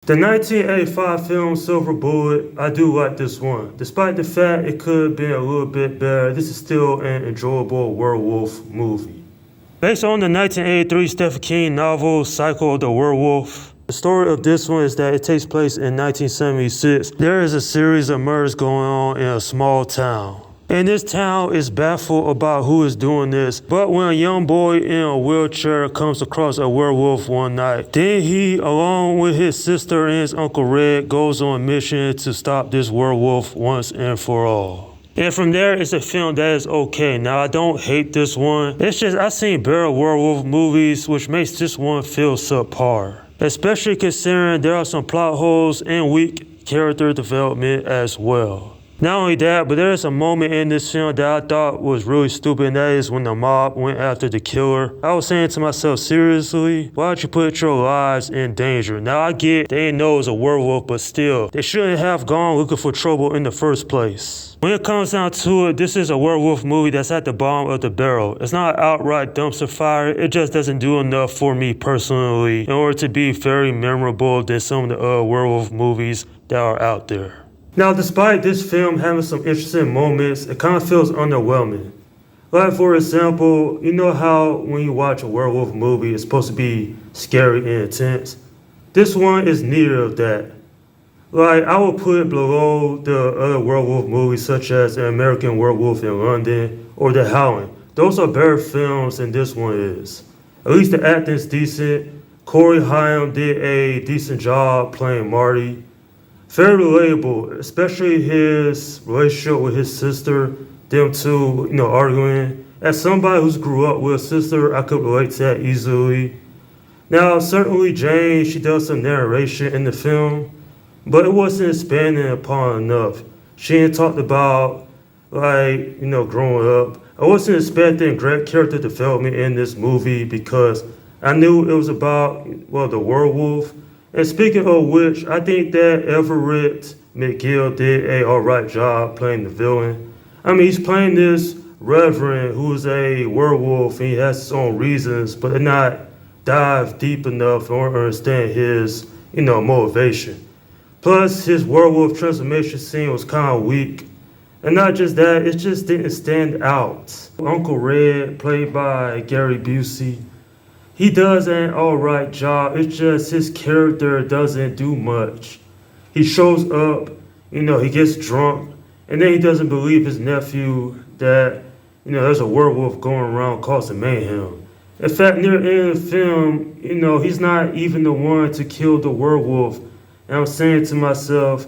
The 1985 film Silver Bullet, I do like this one. Despite the fact it could have been a little bit better, this is still an enjoyable werewolf movie. Based on the 1983 Stephen King novel Cycle of the Werewolf, the story of this one is that it takes place in 1976. There is a series of murders going on in a small town. And this town is baffled about who is doing this. But when a young boy in a wheelchair comes across a werewolf one night, then he, along with his sister and his Uncle Red, goes on a mission to stop this werewolf once and for all. And from there, it's a film that is okay. Now, I don't hate this one. It's just I've seen better werewolf movies, which makes this one feel subpar. Especially considering there are some plot holes and weak character development as well. Not only that, but there is a moment in this film that I thought was really stupid, and that is when the mob went after the killer. I was saying to myself, seriously, why would you put your lives in danger? Now I get they didn't know it was a werewolf, but still, they shouldn't have gone looking for trouble in the first place. When it comes down to it, this is a werewolf movie that's at the bottom of the barrel. It's not outright dumpster fire, it just doesn't do enough for me personally in order to be very memorable than some of the other werewolf movies that are out there. Now, despite this film having some interesting moments, it kind of feels underwhelming. Like, for example, you know how when you watch a werewolf movie, it's supposed to be scary and intense? This one is neither of that. Like, I would put it below the other werewolf movies such as An American Werewolf in London or The Howling. Those are better films than this one is. At least the acting's decent. Corey Haim did a decent job playing Marty. Very relatable, especially his relationship with his sister, them two, arguing. As somebody who's grew up with a sister, I could relate to that easily. Now, certainly Jane, she does some narration in the film, but it wasn't expanding upon enough. She ain't talked about, growing up. I wasn't expecting great character development in this movie because I knew it was about, the werewolf. And speaking of which, I think that Everett McGill did a alright job playing the villain. I mean, he's playing this reverend who's a werewolf and he has his own reasons, but they're not dive deep enough in order to understand his, motivation. Plus, his werewolf transformation scene was kind of weak. And not just that, it just didn't stand out. Uncle Red, played by Gary Busey, he does an alright job. It's just his character doesn't do much. He shows up, he gets drunk, and then he doesn't believe his nephew that, there's a werewolf going around causing mayhem. In fact, near the end of the film, he's not even the one to kill the werewolf. And I'm saying to myself,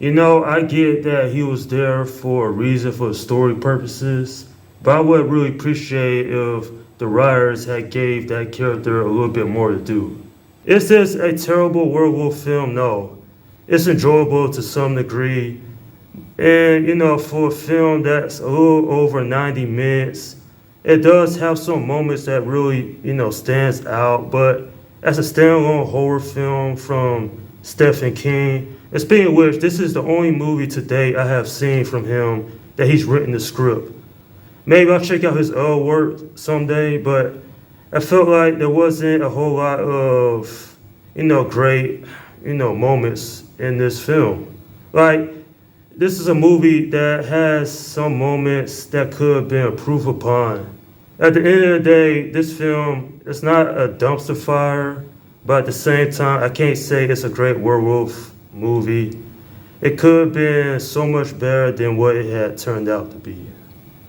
I get that he was there for a reason, for story purposes, but I would really appreciate if the writers had gave that character a little bit more to do. Is this a terrible werewolf film? No. It's enjoyable to some degree. And, for a film that's a little over 90 minutes, it does have some moments that really, stands out. But as a standalone horror film from Stephen King, and speaking of which, this is the only movie to date I have seen from him that he's written the script. Maybe I'll check out his other work someday, but I felt like there wasn't a whole lot of, great, moments in this film. Like, this is a movie that has some moments that could have been improved upon. At the end of the day, this film is not a dumpster fire, but at the same time, I can't say it's a great werewolf movie. It could have been so much better than what it had turned out to be.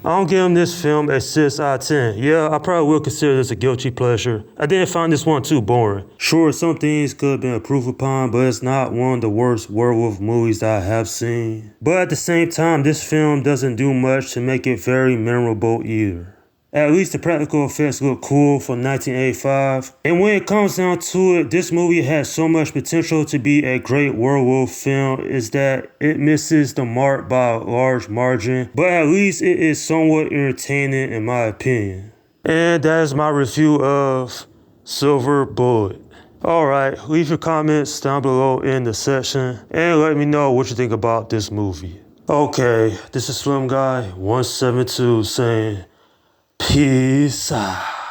I don't give him this film a 6 out of 10. Yeah, I probably will consider this a guilty pleasure. I didn't find this one too boring. Sure, some things could have been improved upon, but it's not one of the worst werewolf movies that I have seen. But at the same time, this film doesn't do much to make it very memorable either. At least the practical effects look cool for 1985. And when it comes down to it, this movie has so much potential to be a great werewolf film is that it misses the mark by a large margin. But at least it is somewhat entertaining in my opinion. And that is my review of Silver Bullet. Alright, leave your comments down below in the section and let me know what you think about this movie. Okay, this is Slim Guy 172 saying peace out.